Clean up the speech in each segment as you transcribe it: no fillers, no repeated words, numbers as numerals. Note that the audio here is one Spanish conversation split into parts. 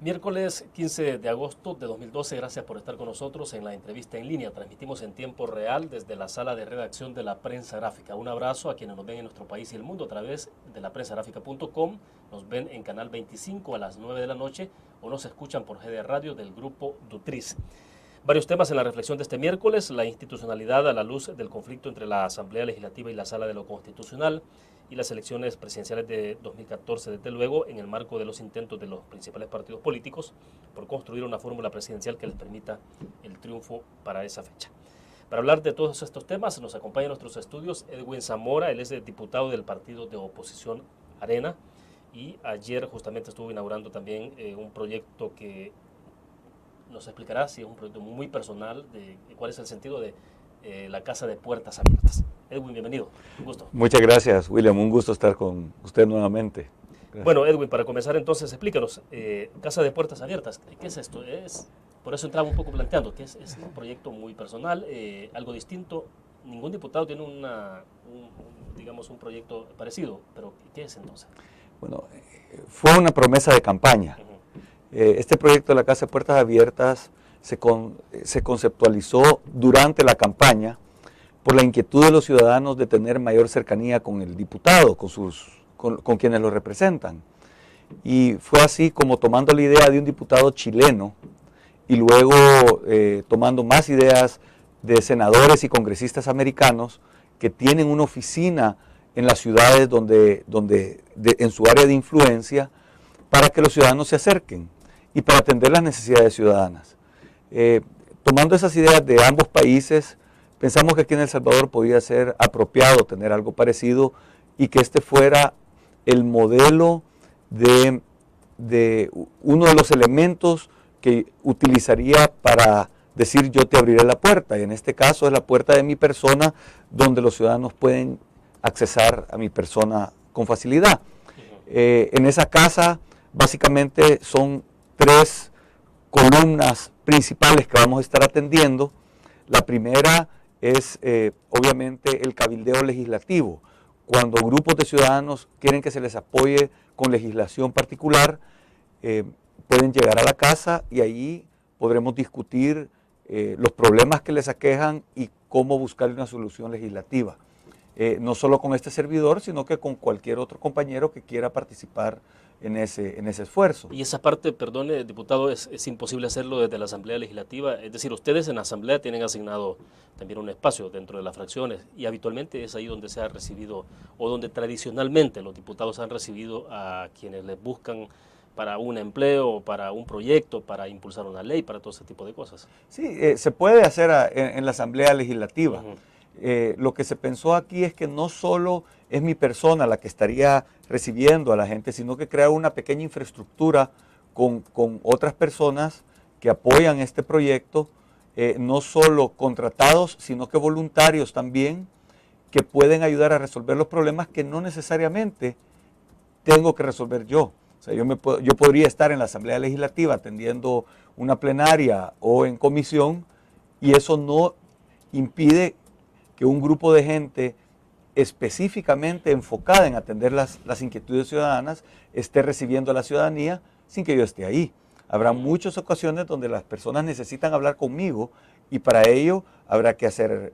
Miércoles 15 de agosto de 2012, gracias por estar con nosotros en la entrevista en línea. Transmitimos en tiempo real desde la sala de redacción de La Prensa Gráfica. Un abrazo a quienes nos ven en nuestro país y el mundo a través de laprensagráfica.com. Nos ven en Canal 25 a las 9 de la noche o nos escuchan por GD Radio del grupo Dutriz. Varios temas en la reflexión de este miércoles: la institucionalidad a la luz del conflicto entre la Asamblea Legislativa y la Sala de lo Constitucional, y las elecciones presidenciales de 2014, desde luego, en el marco de los intentos de los principales partidos políticos por construir una fórmula presidencial que les permita el triunfo para esa fecha. Para hablar de todos estos temas nos acompaña en nuestros estudios Edwin Zamora. Él es el diputado del partido de oposición Arena, y ayer justamente estuvo inaugurando también un proyecto que nos explicará si es un proyecto muy personal de cuál es el sentido de la Casa de Puertas Abiertas. Edwin, bienvenido, un gusto. Muchas gracias, William, un gusto estar con usted nuevamente. Gracias. Bueno, Edwin, para comenzar entonces, explícanos, Casa de Puertas Abiertas, ¿qué es esto? Por eso entraba un poco planteando que es un proyecto muy personal, algo distinto. Ningún diputado tiene digamos, un proyecto parecido, pero ¿qué es entonces? Bueno, fue una promesa de campaña. Este proyecto de la Casa de Puertas Abiertas se conceptualizó durante la campaña por la inquietud de los ciudadanos de tener mayor cercanía con el diputado, con quienes lo representan. Y fue así como, tomando la idea de un diputado chileno y luego tomando más ideas de senadores y congresistas americanos que tienen una oficina en las ciudades en su área de influencia, para que los ciudadanos se acerquen y para atender las necesidades ciudadanas. Tomando esas ideas de ambos países, pensamos que aquí en El Salvador podía ser apropiado tener algo parecido y que este fuera el modelo de uno de los elementos que utilizaría para decir: yo te abriré la puerta. Y en este caso es la puerta de mi persona, donde los ciudadanos pueden accesar a mi persona con facilidad. En esa casa básicamente son 3 columnas principales que vamos a estar atendiendo. La primera es obviamente el cabildeo legislativo. Cuando grupos de ciudadanos quieren que se les apoye con legislación particular, pueden llegar a la casa y ahí podremos discutir los problemas que les aquejan y cómo buscar una solución legislativa. No solo con este servidor, sino que con cualquier otro compañero que quiera participar en ese esfuerzo. Y esa parte, perdone, diputado, es imposible hacerlo desde la Asamblea Legislativa. Es decir, ustedes en la Asamblea tienen asignado también un espacio dentro de las fracciones, y habitualmente es ahí donde se ha recibido, o donde tradicionalmente los diputados han recibido a quienes les buscan para un empleo, para un proyecto, para impulsar una ley, para todo ese tipo de cosas. Sí, se puede hacer en la Asamblea Legislativa. Lo que se pensó aquí es que no solo es mi persona la que estaría recibiendo a la gente, sino que crear una pequeña infraestructura con otras personas que apoyan este proyecto, no solo contratados, sino que voluntarios también, que pueden ayudar a resolver los problemas que no necesariamente tengo que resolver yo. O sea, yo podría estar en la Asamblea Legislativa atendiendo una plenaria o en comisión, y eso no impide que un grupo de gente específicamente enfocada en atender las inquietudes ciudadanas esté recibiendo a la ciudadanía sin que yo esté ahí. Habrá muchas ocasiones donde las personas necesitan hablar conmigo, y para ello habrá que hacer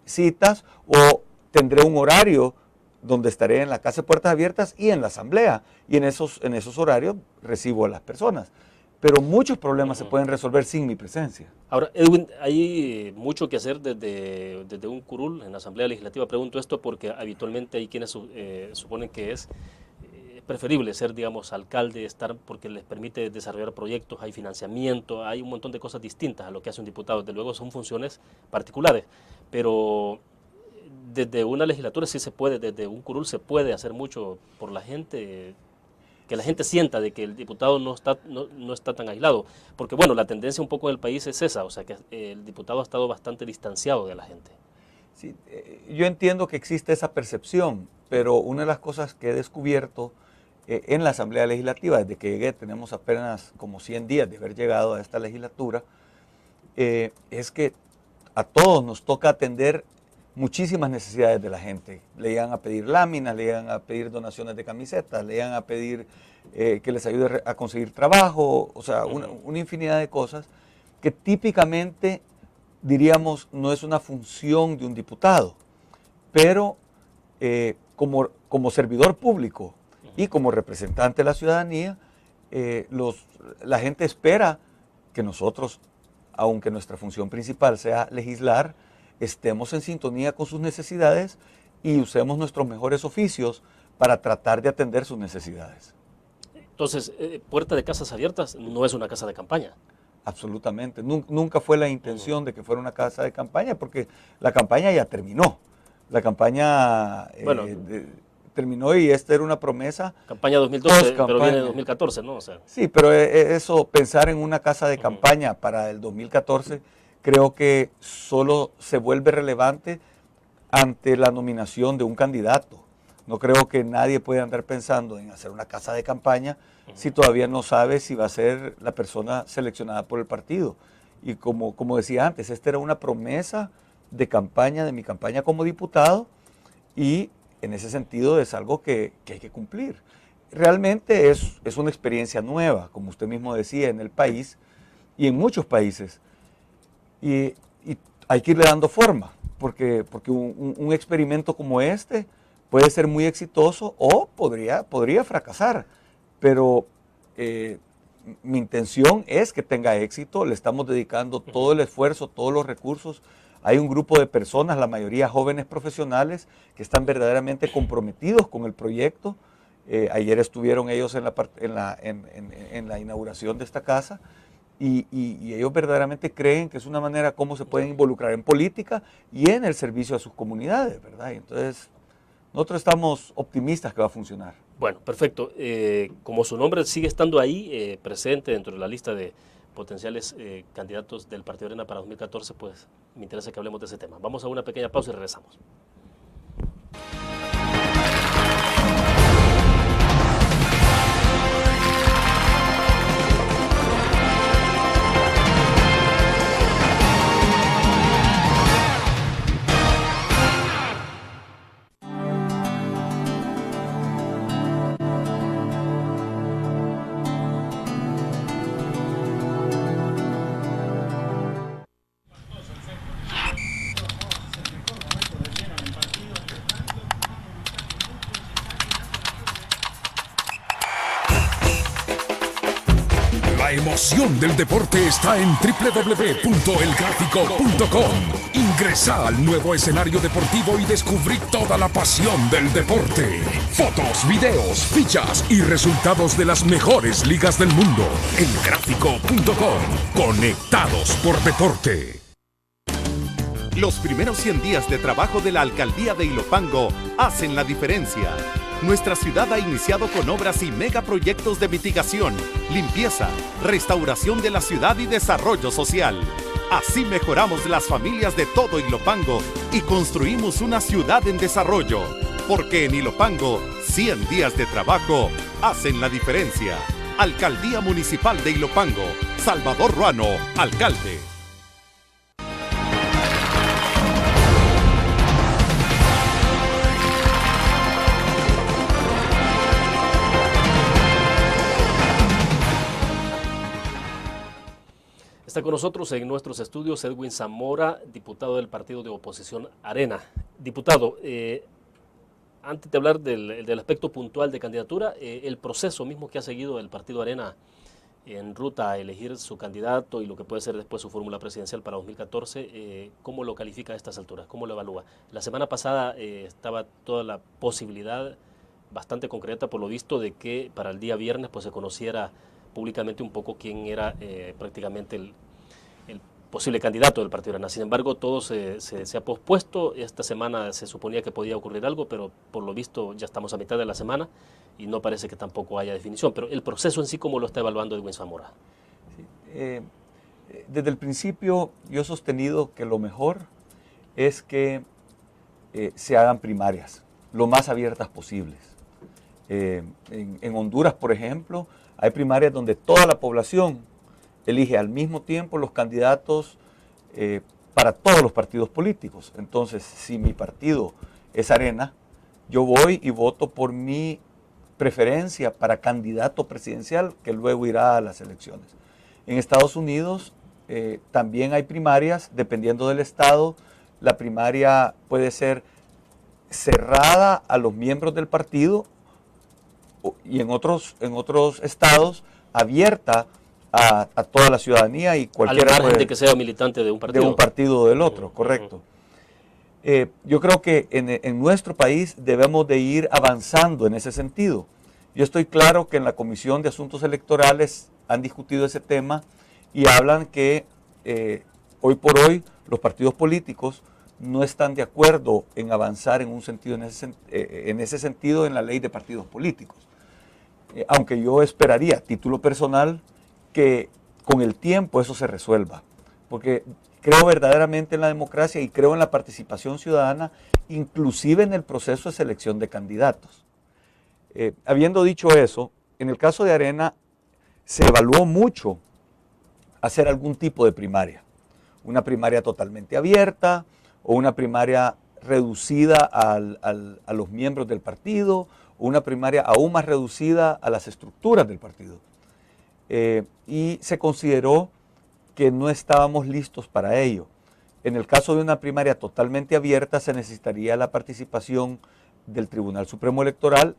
citas, o tendré un horario donde estaré en la Casa de Puertas Abiertas y en la Asamblea, y en esos horarios recibo a las personas. Pero muchos problemas se pueden resolver sin mi presencia. Ahora, Edwin, hay mucho que hacer desde un curul en la Asamblea Legislativa. Pregunto esto porque habitualmente hay quienes suponen que es preferible ser, digamos, alcalde, porque les permite desarrollar proyectos, hay financiamiento, hay un montón de cosas distintas a lo que hace un diputado. Desde luego son funciones particulares, pero desde una legislatura sí se puede, desde un curul se puede hacer mucho por la gente, que la gente sienta de que el diputado no está tan aislado. Porque bueno, la tendencia un poco del país es esa, o sea que el diputado ha estado bastante distanciado de la gente. Sí, yo entiendo que existe esa percepción, pero una de las cosas que he descubierto en la Asamblea Legislativa, desde que llegué, tenemos apenas como 100 días de haber llegado a esta legislatura, es que a todos nos toca atender muchísimas necesidades de la gente. Le iban a pedir láminas, le iban a pedir donaciones de camisetas, le iban a pedir que les ayude a conseguir trabajo, o sea, una infinidad de cosas que típicamente, diríamos, no es una función de un diputado, pero como servidor público y como representante de la ciudadanía, la gente espera que nosotros, aunque nuestra función principal sea legislar, estemos en sintonía con sus necesidades y usemos nuestros mejores oficios para tratar de atender sus necesidades. Entonces, Puerta de Casas Abiertas no es una casa de campaña. Absolutamente. Nunca fue la intención de que fuera una casa de campaña, porque la campaña ya terminó. La campaña terminó y esta era una promesa. Campaña 2012, pero viene de 2014, ¿no? O sea. Sí, pero eso, pensar en una casa de campaña para el 2014, creo que solo se vuelve relevante ante la nominación de un candidato. No creo que nadie pueda andar pensando en hacer una casa de campaña si todavía no sabe si va a ser la persona seleccionada por el partido. Y como decía antes, esta era una promesa de campaña, de mi campaña como diputado, y en ese sentido es algo que hay que cumplir. Realmente es una experiencia nueva, como usted mismo decía, en el país y en muchos países. Y hay que irle dando forma, porque un experimento como este puede ser muy exitoso o podría fracasar, pero mi intención es que tenga éxito. Le estamos dedicando todo el esfuerzo, todos los recursos. Hay un grupo de personas, la mayoría jóvenes profesionales, que están verdaderamente comprometidos con el proyecto. Ayer estuvieron ellos en la inauguración de esta casa y ellos verdaderamente creen que es una manera como se pueden involucrar en política y en el servicio a sus comunidades, ¿verdad? Y entonces, nosotros estamos optimistas que va a funcionar. Bueno, perfecto. Como su nombre sigue estando ahí, presente dentro de la lista de potenciales candidatos del Partido Arena para 2014, pues me interesa que hablemos de ese tema. Vamos a una pequeña pausa y regresamos. La emoción del deporte está en www.elgráfico.com. Ingresa al nuevo escenario deportivo y descubrí toda la pasión del deporte. Fotos, videos, fichas y resultados de las mejores ligas del mundo. Elgráfico.com. Conectados por deporte. Los primeros 100 días de trabajo de la Alcaldía de Ilopango hacen la diferencia. Nuestra ciudad ha iniciado con obras y megaproyectos de mitigación, limpieza, restauración de la ciudad y desarrollo social. Así mejoramos las familias de todo Ilopango y construimos una ciudad en desarrollo. Porque en Ilopango, 100 días de trabajo hacen la diferencia. Alcaldía Municipal de Ilopango. Salvador Ruano, alcalde. Está con nosotros en nuestros estudios Edwin Zamora, diputado del partido de oposición Arena. Diputado, antes de hablar del aspecto puntual de candidatura, el proceso mismo que ha seguido el partido Arena en ruta a elegir su candidato y lo que puede ser después su fórmula presidencial para 2014, ¿cómo lo califica a estas alturas? ¿Cómo lo evalúa? La semana pasada estaba toda la posibilidad bastante concreta, por lo visto, de que para el día viernes pues, se conociera públicamente un poco quién era prácticamente el posible candidato del Partido Arena. Sin embargo, todo se ha pospuesto. Esta semana se suponía que podía ocurrir algo, pero por lo visto ya estamos a mitad de la semana y no parece que tampoco haya definición. Pero el proceso en sí, ¿cómo lo está evaluando Edwin Zamora? Sí, desde el principio yo he sostenido que lo mejor es que se hagan primarias, lo más abiertas posibles. En Honduras, por ejemplo, hay primarias donde toda la población elige al mismo tiempo los candidatos para todos los partidos políticos. Entonces, si mi partido es Arena, yo voy y voto por mi preferencia para candidato presidencial que luego irá a las elecciones. En Estados Unidos también hay primarias, dependiendo del estado. La primaria puede ser cerrada a los miembros del partido y en otros estados abierta a toda la ciudadanía y cualquiera. Al margen de que sea militante de un partido. De un partido o del otro, correcto. Yo creo que en nuestro país debemos de ir avanzando en ese sentido. Yo estoy claro que en la Comisión de Asuntos Electorales han discutido ese tema y hablan que hoy por hoy los partidos políticos no están de acuerdo en avanzar en ese sentido en la ley de partidos políticos. Aunque yo esperaría, a título personal, que con el tiempo eso se resuelva, porque creo verdaderamente en la democracia y creo en la participación ciudadana, inclusive en el proceso de selección de candidatos. Habiendo dicho eso, en el caso de Arena se evaluó mucho hacer algún tipo de primaria, una primaria totalmente abierta o una primaria reducida a los miembros del partido, o una primaria aún más reducida a las estructuras del partido. Y se consideró que no estábamos listos para ello. En el caso de una primaria totalmente abierta se necesitaría la participación del Tribunal Supremo Electoral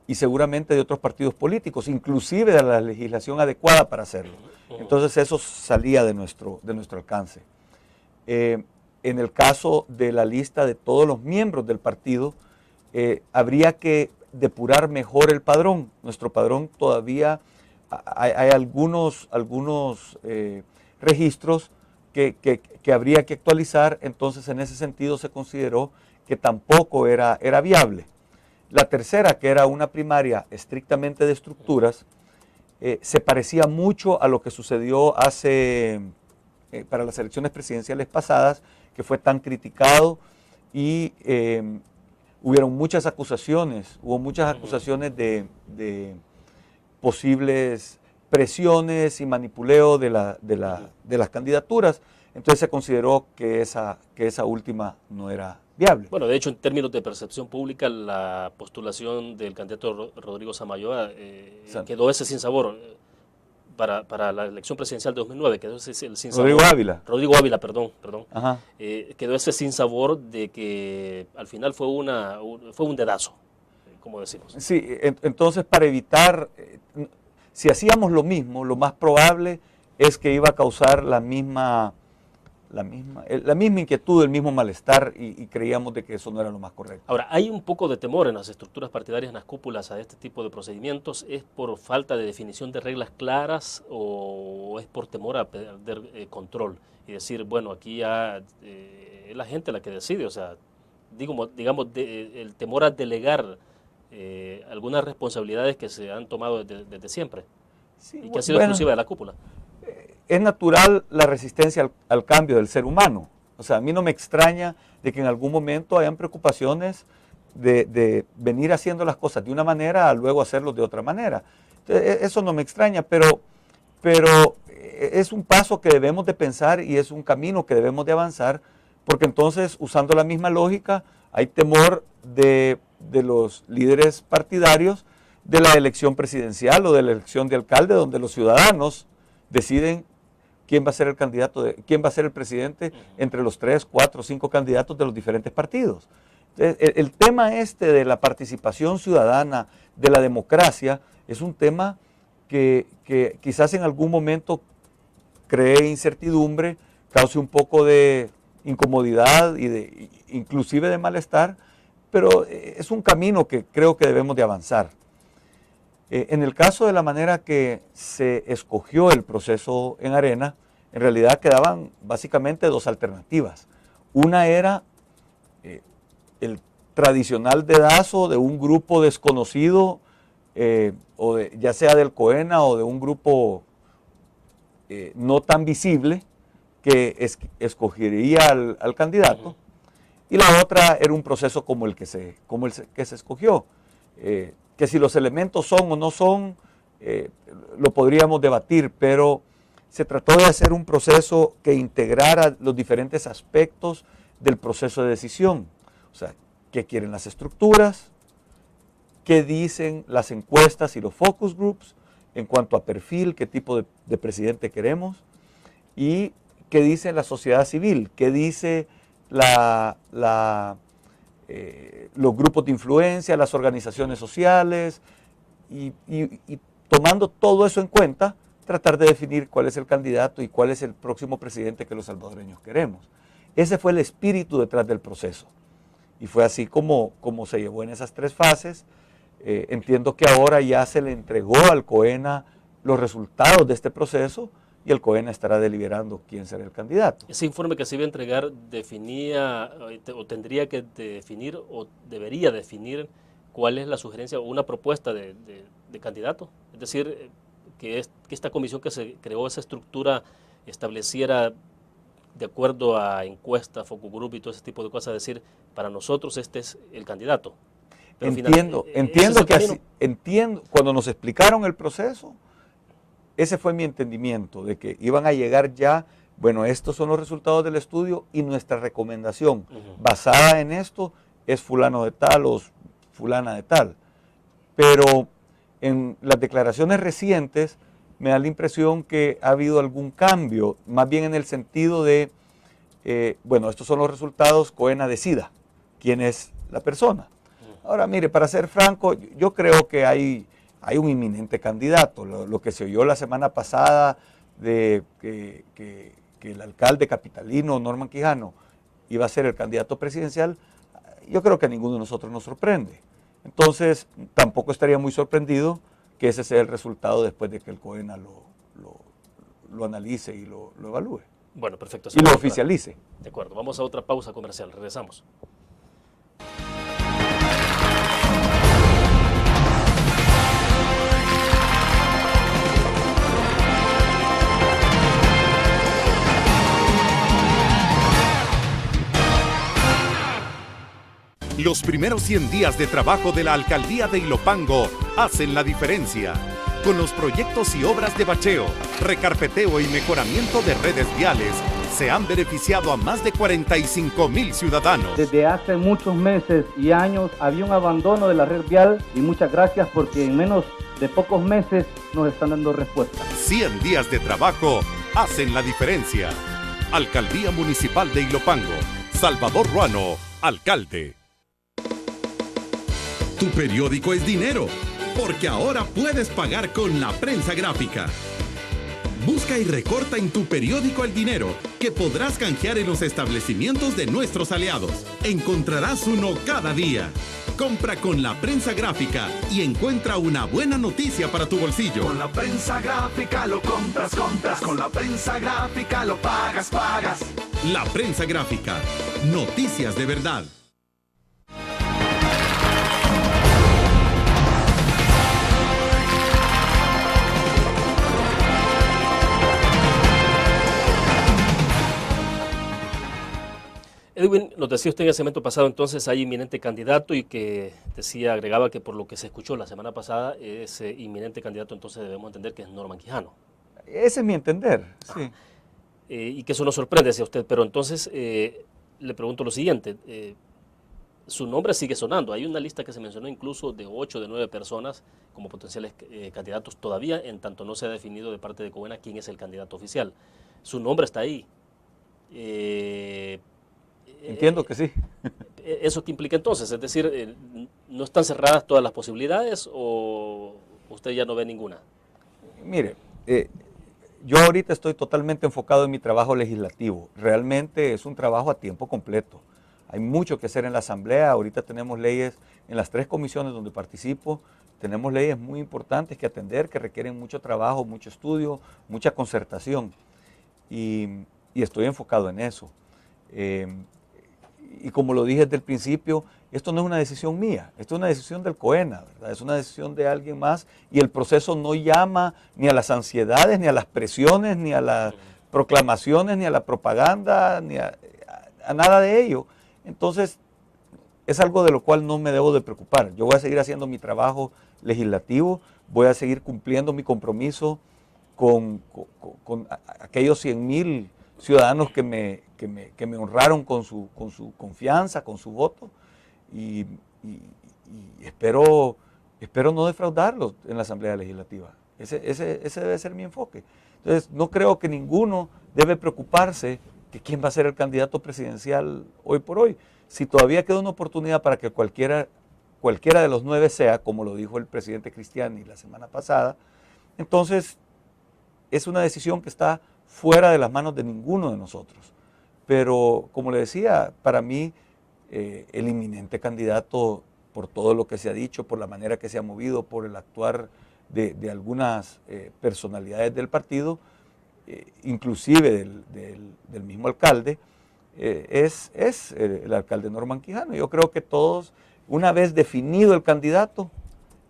y seguramente de otros partidos políticos, inclusive de la legislación adecuada para hacerlo. Entonces eso salía de nuestro alcance. En el caso de la lista de todos los miembros del partido, habría que depurar mejor el padrón. Nuestro padrón todavía hay algunos registros que habría que actualizar, entonces en ese sentido se consideró que tampoco era viable. La tercera, que era una primaria estrictamente de estructuras, se parecía mucho a lo que sucedió para las elecciones presidenciales pasadas, que fue tan criticado y hubo muchas acusaciones de posibles presiones y manipuleo de las candidaturas. Entonces se consideró que esa última no era viable. Bueno, de hecho, en términos de percepción pública, la postulación del candidato Rodrigo Samayoa quedó ese sinsabor. Para la elección presidencial de 2009, quedó ese sinsabor. Rodrigo Ávila, perdón. Quedó ese sinsabor de que al final fue un dedazo, como decimos. Sí, entonces para evitar, si hacíamos lo mismo, lo más probable es que iba a causar la misma inquietud, el mismo malestar y creíamos de que eso no era lo más correcto. Ahora, hay un poco de temor en las estructuras partidarias, en las cúpulas, a este tipo de procedimientos. ¿Es por falta de definición de reglas claras o es por temor a perder control? Y decir, bueno, aquí ya es la gente la que decide, o sea, digamos, el temor a delegar algunas responsabilidades que se han tomado desde siempre, sí, y que ha sido exclusiva de la cúpula. Es natural la resistencia al cambio del ser humano. O sea, a mí no me extraña de que en algún momento hayan preocupaciones de venir haciendo las cosas de una manera a luego hacerlo de otra manera. Entonces, eso no me extraña, pero es un paso que debemos de pensar y es un camino que debemos de avanzar, porque entonces, usando la misma lógica, hay temor de los líderes partidarios de la elección presidencial o de la elección de alcalde, donde los ciudadanos deciden quién va a ser el candidato, quién va a ser el presidente entre los 3, 4, 5 candidatos de los diferentes partidos. Entonces, el tema de la participación ciudadana, de la democracia, es un tema que quizás en algún momento cree incertidumbre, cause un poco de incomodidad y inclusive de malestar, pero es un camino que creo que debemos de avanzar. En el caso de la manera que se escogió el proceso en Arena, en realidad quedaban básicamente dos alternativas. Una era el tradicional dedazo de un grupo desconocido, ya sea del COENA o de un grupo no tan visible, que escogería al candidato. Y la otra era un proceso como el que se escogió. Que si los elementos son o no son, lo podríamos debatir, pero se trató de hacer un proceso que integrara los diferentes aspectos del proceso de decisión. O sea, qué quieren las estructuras, qué dicen las encuestas y los focus groups en cuanto a perfil, qué tipo de presidente queremos, y qué dice la sociedad civil, qué dice los grupos de influencia, las organizaciones sociales, y tomando todo eso en cuenta, tratar de definir cuál es el candidato y cuál es el próximo presidente que los salvadoreños queremos. Ese fue el espíritu detrás del proceso. Y fue así como se llevó en esas 3 fases. Entiendo que ahora ya se le entregó al COENA los resultados de este proceso y el COENA estará deliberando quién será el candidato. Ese informe que se iba a entregar definía o tendría que definir o debería definir cuál es la sugerencia o una propuesta de candidato. Es decir, que esta comisión que se creó, esa estructura, estableciera de acuerdo a encuestas, focus group y todo ese tipo de cosas, decir, para nosotros este es el candidato. Pero entiendo que así, cuando nos explicaron el proceso, ese fue mi entendimiento, de que iban a llegar ya, bueno, estos son los resultados del estudio y nuestra recomendación basada en esto es fulano de tal o fulana de tal. Pero en las declaraciones recientes me da la impresión que ha habido algún cambio, más bien en el sentido de, bueno, estos son los resultados, COENA decida quién es la persona. Ahora, mire, para ser franco, yo creo que hay un inminente candidato. Lo que se oyó la semana pasada de que el alcalde capitalino, Norman Quijano, iba a ser el candidato presidencial, yo creo que a ninguno de nosotros nos sorprende. Entonces, tampoco estaría muy sorprendido que ese sea el resultado después de que el COENA lo analice y lo evalúe. Bueno, perfecto. Y lo oficialice. De acuerdo, vamos a otra pausa comercial, regresamos. Los primeros 100 días de trabajo de la Alcaldía de Ilopango hacen la diferencia. Con los proyectos y obras de bacheo, recarpeteo y mejoramiento de redes viales, se han beneficiado a más de 45,000 ciudadanos. Desde hace muchos meses y años había un abandono de la red vial y muchas gracias porque en menos de pocos meses nos están dando respuesta. 100 días de trabajo hacen la diferencia. Alcaldía Municipal de Ilopango. Salvador Ruano, alcalde. Tu periódico es dinero, porque ahora puedes pagar con la prensa gráfica. Busca y recorta en tu periódico el dinero, que podrás canjear en los establecimientos de nuestros aliados. Encontrarás uno cada día. Compra con la prensa gráfica y encuentra una buena noticia para tu bolsillo. Con la prensa gráfica lo compras. Con la prensa gráfica lo pagas. La prensa gráfica. Noticias de verdad. Edwin, nos decía usted en el segmento pasado, entonces hay inminente candidato y que agregaba que por lo que se escuchó la semana pasada, ese inminente candidato entonces debemos entender que es Norman Quijano. Ese es mi entender, sí. Y que eso nos sorprende, decía usted, pero entonces le pregunto lo siguiente, su nombre sigue sonando, hay una lista que se mencionó incluso de 8 de 9 personas como potenciales candidatos todavía, en tanto no se ha definido de parte de COENA quién es el candidato oficial. Su nombre está ahí. Entiendo que sí. ¿Eso qué implica entonces? Es decir, ¿no están cerradas todas las posibilidades o usted ya no ve ninguna? Mire, yo ahorita estoy totalmente enfocado en mi trabajo legislativo. Realmente es un trabajo a tiempo completo. Hay mucho que hacer en la Asamblea. Ahorita tenemos leyes en las 3 comisiones donde participo. Tenemos leyes muy importantes que atender, que requieren mucho trabajo, mucho estudio, mucha concertación. Y estoy enfocado en eso. Y como lo dije desde el principio, esto no es una decisión mía, esto es una decisión del COENA, ¿verdad? Es una decisión de alguien más y el proceso no llama ni a las ansiedades, ni a las presiones, ni a las proclamaciones, ni a la propaganda, ni a nada de ello. Entonces, es algo de lo cual no me debo de preocupar. Yo voy a seguir haciendo mi trabajo legislativo, voy a seguir cumpliendo mi compromiso con aquellos 100,000 ciudadanos que me honraron con su confianza, con su voto, y espero no defraudarlos en la Asamblea Legislativa. Ese debe ser mi enfoque. Entonces, no creo que ninguno debe preocuparse de quién va a ser el candidato presidencial hoy por hoy. Si todavía queda una oportunidad para que cualquiera de los 9 sea, como lo dijo el presidente Cristiani la semana pasada, entonces es una decisión que está fuera de las manos de ninguno de nosotros. Pero, como le decía, para mí el inminente candidato, por todo lo que se ha dicho, por la manera que se ha movido, por el actuar de algunas personalidades del partido, inclusive del mismo alcalde, es el alcalde Norman Quijano. Yo creo que todos, una vez definido el candidato,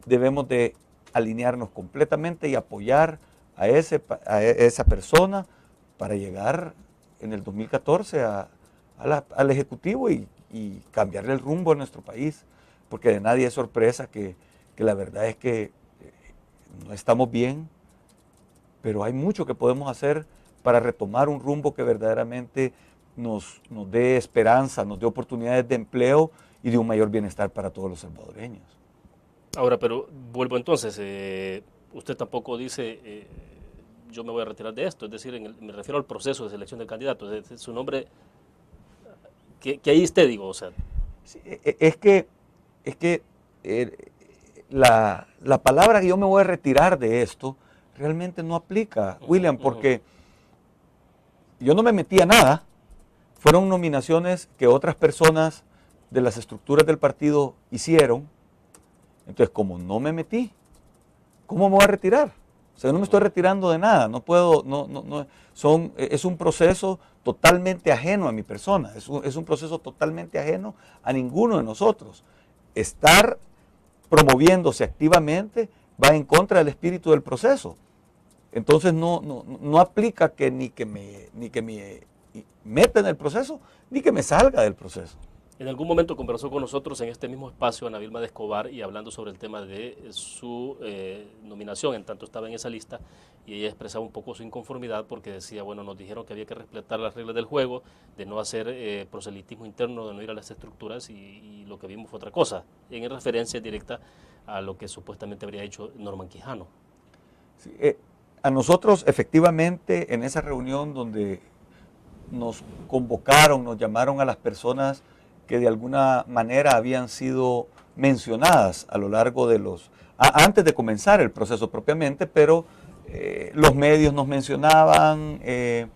debemos de alinearnos completamente y apoyar a esa persona para llegar en el 2014 al Ejecutivo y cambiarle el rumbo a nuestro país, porque de nadie es sorpresa que la verdad es que no estamos bien, pero hay mucho que podemos hacer para retomar un rumbo que verdaderamente nos dé esperanza, nos dé oportunidades de empleo y de un mayor bienestar para todos los salvadoreños. Ahora, pero vuelvo entonces, usted tampoco dice, yo me voy a retirar de esto, es decir, me refiero al proceso de selección del candidato, es su nombre, que ahí esté, digo, o sea. Sí, es que la palabra que yo me voy a retirar de esto realmente no aplica, William, porque yo no me metí a nada. Fueron nominaciones que otras personas de las estructuras del partido hicieron. Entonces, como no me metí, ¿cómo me voy a retirar? O sea, yo no me estoy retirando de nada. No puedo, es un proceso totalmente ajeno a mi persona. Es un proceso totalmente ajeno a ninguno de nosotros. Estar promoviéndose activamente va en contra del espíritu del proceso. Entonces no aplica que ni que me meta en el proceso, ni que me salga del proceso. En algún momento conversó con nosotros en este mismo espacio Ana Vilma de Escobar y hablando sobre el tema de su nominación, en tanto estaba en esa lista, y ella expresaba un poco su inconformidad porque decía, bueno, nos dijeron que había que respetar las reglas del juego, de no hacer proselitismo interno, de no ir a las estructuras, y lo que vimos fue otra cosa, en referencia directa a lo que supuestamente habría hecho Norman Quijano. Sí, a nosotros efectivamente en esa reunión donde nos convocaron, nos llamaron a las personas que de alguna manera habían sido mencionadas a lo largo de antes de comenzar el proceso propiamente, pero los medios nos mencionaban de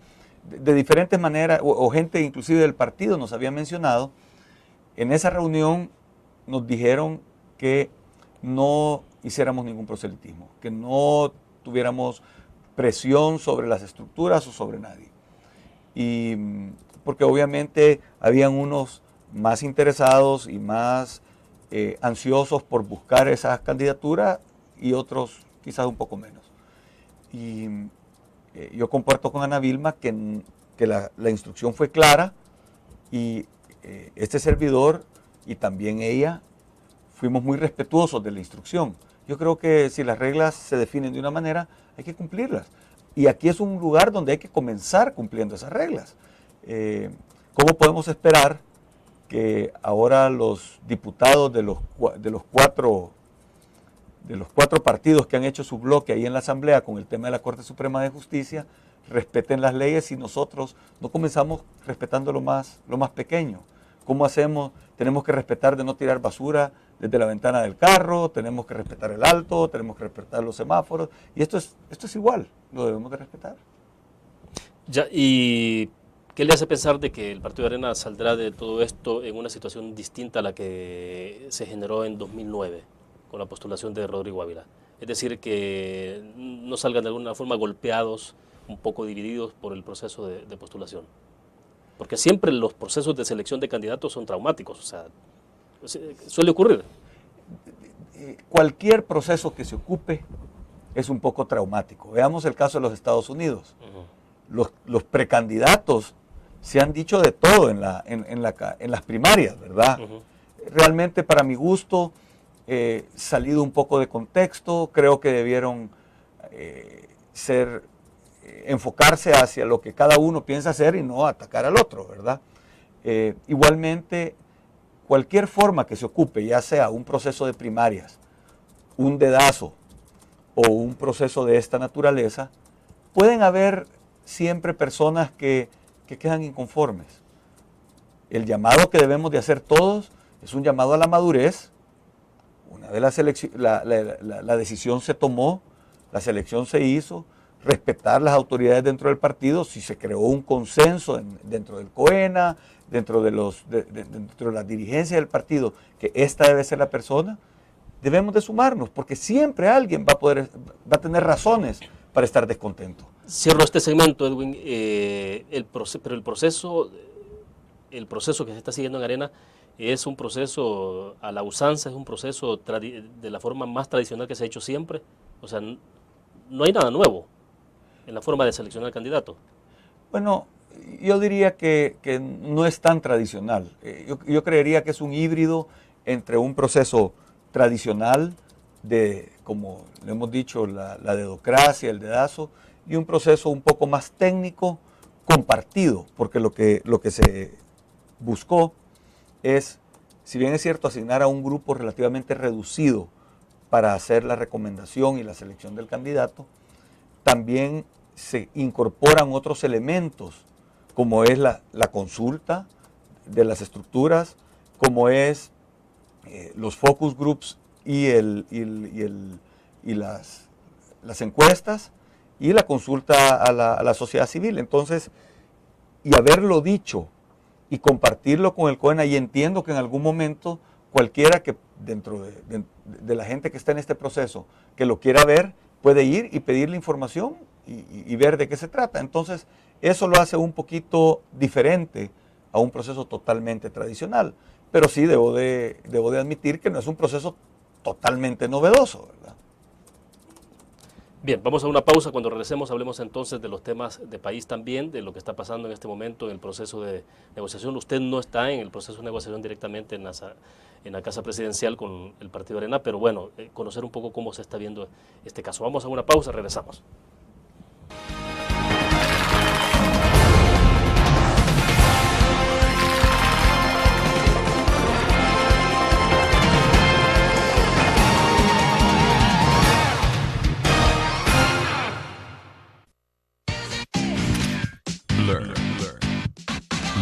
diferentes maneras, o gente inclusive del partido nos había mencionado. En esa reunión nos dijeron que no hiciéramos ningún proselitismo, que no tuviéramos presión sobre las estructuras o sobre nadie. Y porque obviamente habían unos más interesados y más ansiosos por buscar esa candidatura y otros quizás un poco menos. Y yo comparto con Ana Vilma que la instrucción fue clara y este servidor y también ella fuimos muy respetuosos de la instrucción. Yo creo que si las reglas se definen de una manera, hay que cumplirlas. Y aquí es un lugar donde hay que comenzar cumpliendo esas reglas. ¿Cómo podemos esperar que ahora los diputados de los cuatro partidos que han hecho su bloque ahí en la Asamblea con el tema de la Corte Suprema de Justicia respeten las leyes si nosotros no comenzamos respetando lo más pequeño? ¿Cómo hacemos? Tenemos que respetar de no tirar basura desde la ventana del carro, tenemos que respetar el alto, tenemos que respetar los semáforos, y esto es igual, lo debemos de respetar. Ya, ¿y qué le hace pensar de que el Partido de Arena saldrá de todo esto en una situación distinta a la que se generó en 2009 con la postulación de Rodrigo Ávila? Es decir, que no salgan de alguna forma golpeados, un poco divididos por el proceso de postulación. Porque siempre los procesos de selección de candidatos son traumáticos, o sea, suele ocurrir. Cualquier proceso que se ocupe es un poco traumático. Veamos el caso de los Estados Unidos. Los precandidatos se han dicho de todo en las primarias, ¿verdad? Realmente, para mi gusto, salido un poco de contexto, creo que debieron enfocarse hacia lo que cada uno piensa hacer y no atacar al otro, ¿verdad? Igualmente, cualquier forma que se ocupe, ya sea un proceso de primarias, un dedazo o un proceso de esta naturaleza, pueden haber siempre personas que quedan inconformes. El llamado que debemos de hacer todos es un llamado a la madurez. Una vez la decisión se tomó, la selección se hizo, respetar las autoridades dentro del partido. Si se creó un consenso dentro del COENA, dentro de la dirigencia del partido, que esta debe ser la persona, debemos de sumarnos, porque siempre alguien va a tener razones para estar descontento. Cierro este segmento, Edwin. Pero el proceso que se está siguiendo en Arena es un proceso a la usanza, es un proceso de la forma más tradicional que se ha hecho siempre. O sea, no hay nada nuevo en la forma de seleccionar candidato. Bueno, yo diría que no es tan tradicional. Yo creería que es un híbrido entre un proceso tradicional como le hemos dicho, la dedocracia, el dedazo, y un proceso un poco más técnico, compartido, porque lo que se buscó es, si bien es cierto, asignar a un grupo relativamente reducido para hacer la recomendación y la selección del candidato, también se incorporan otros elementos, como es la consulta de las estructuras, como es los focus groups y las encuestas y la consulta a la sociedad civil. Entonces, y haberlo dicho y compartirlo con el COENA, y entiendo que en algún momento cualquiera que dentro de la gente que está en este proceso, que lo quiera ver, puede ir y pedirle información y ver de qué se trata. Entonces, eso lo hace un poquito diferente a un proceso totalmente tradicional. Pero sí debo de admitir que no es un proceso totalmente novedoso, ¿verdad? Bien, vamos a una pausa. Cuando regresemos hablemos entonces de los temas de país también, de lo que está pasando en este momento en el proceso de negociación. Usted no está en el proceso de negociación directamente en la Casa Presidencial con el Partido Arena, pero bueno, conocer un poco cómo se está viendo este caso. Vamos a una pausa, regresamos. Blur,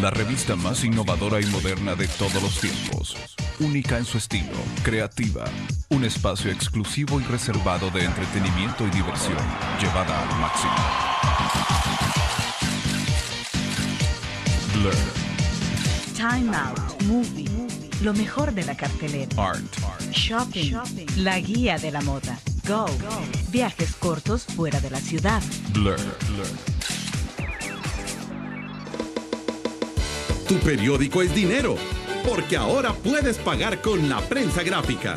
la revista más innovadora y moderna de todos los tiempos. Única en su estilo, creativa, un espacio exclusivo y reservado de entretenimiento y diversión, llevada al máximo. Blur. Time Out, Movie, lo mejor de la cartelera. Art. Shopping, la guía de la moda. Go, viajes cortos fuera de la ciudad. Blur. Tu periódico es dinero, porque ahora puedes pagar con la prensa gráfica.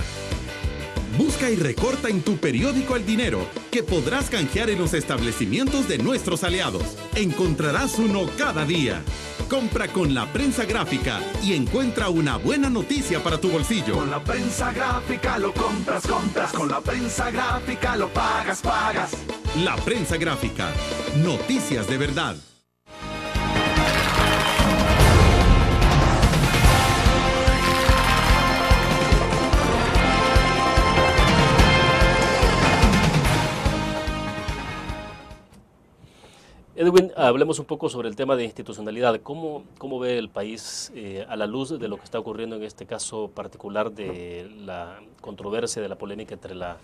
Busca y recorta en tu periódico el dinero que podrás canjear en los establecimientos de nuestros aliados. Encontrarás uno cada día. Compra con la prensa gráfica y encuentra una buena noticia para tu bolsillo. Con la prensa gráfica lo compras. Con la prensa gráfica lo pagas. La prensa gráfica. Noticias de verdad. Edwin, hablemos un poco sobre el tema de institucionalidad. ¿Cómo ve el país a la luz de lo que está ocurriendo en este caso particular de la controversia, de la polémica entre la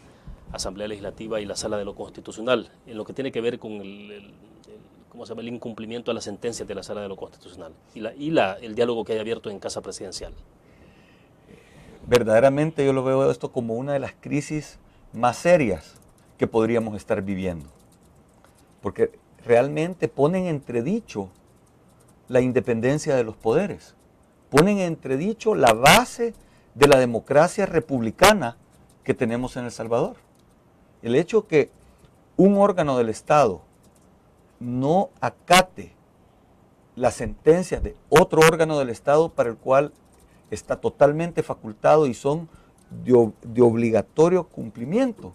Asamblea Legislativa y la Sala de lo Constitucional, en lo que tiene que ver con el incumplimiento a las sentencias de la Sala de lo Constitucional y el diálogo que hay abierto en Casa Presidencial? Verdaderamente yo lo veo esto como una de las crisis más serias que podríamos estar viviendo, porque realmente ponen en entredicho la independencia de los poderes, ponen en entredicho la base de la democracia republicana que tenemos en El Salvador. El hecho que un órgano del Estado no acate las sentencias de otro órgano del Estado para el cual está totalmente facultado y son de obligatorio cumplimiento,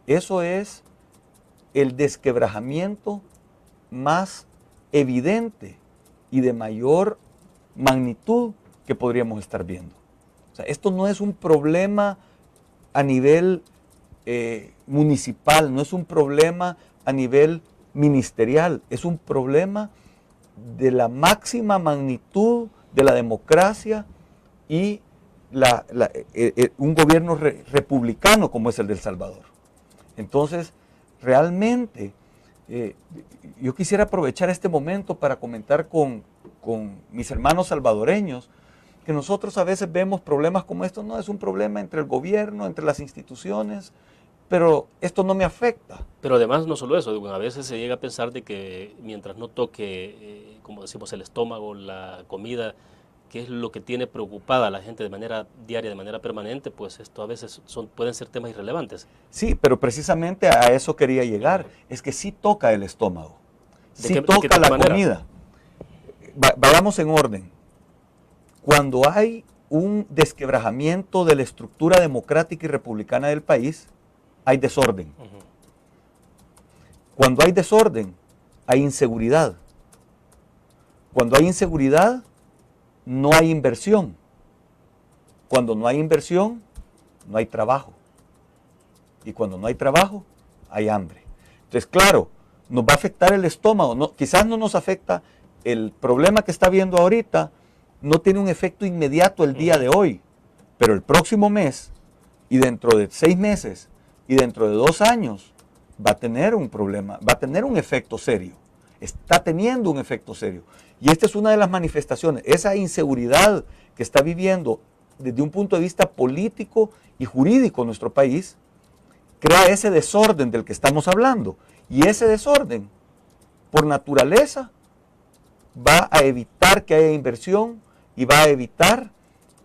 eso es el desquebrajamiento más evidente y de mayor magnitud que podríamos estar viendo. O sea, esto no es un problema a nivel municipal, no es un problema a nivel ministerial, es un problema de la máxima magnitud de la democracia y un gobierno republicano como es el de El Salvador. Entonces, realmente, yo quisiera aprovechar este momento para comentar con mis hermanos salvadoreños que nosotros a veces vemos problemas como estos, no es un problema entre el gobierno, entre las instituciones, pero esto no me afecta. Pero además no solo eso, digo, a veces se llega a pensar de que mientras no toque, como decimos, el estómago, la comida, que es lo que tiene preocupada a la gente de manera diaria, de manera permanente, pues esto a veces pueden ser temas irrelevantes. Sí, pero precisamente a eso quería llegar, es que sí toca el estómago, sí toca la comida. Vayamos en orden. Cuando hay un desquebrajamiento de la estructura democrática y republicana del país, hay desorden. Cuando hay desorden, hay inseguridad. Cuando hay inseguridad, no hay inversión. Cuando no hay inversión, no hay trabajo. Y cuando no hay trabajo, hay hambre. Entonces, claro, nos va a afectar el estómago. Quizás no nos afecta el problema que está viendo ahorita, no tiene un efecto inmediato el día de hoy, pero el próximo mes y dentro de 6 meses y dentro de 2 años va a tener un problema, va a tener un efecto serio, está teniendo un efecto serio. Y esta es una de las manifestaciones, esa inseguridad que está viviendo desde un punto de vista político y jurídico nuestro país, crea ese desorden del que estamos hablando. Y ese desorden, por naturaleza, va a evitar que haya inversión y va a evitar